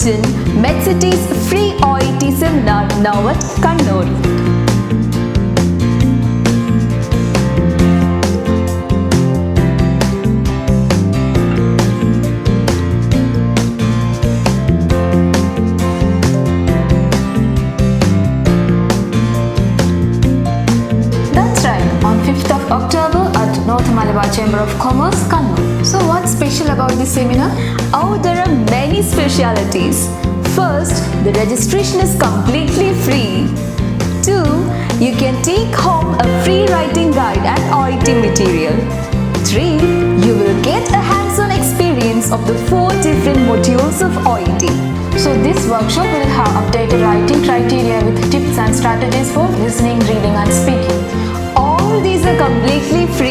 attend Medcity's free OET seminar now at Kannur. That's right, on 5th of October at North Malabar Chamber of Commerce, Kannur. So what's special about this seminar? Oh, there are many specialities. First, the registration is completely free. 2. You can take home a free writing guide and OET material. 3. You will get a hands-on experience of the 4 different modules of OET. So this workshop will have updated writing criteria with tips and strategies for listening, reading and speaking. All these are completely free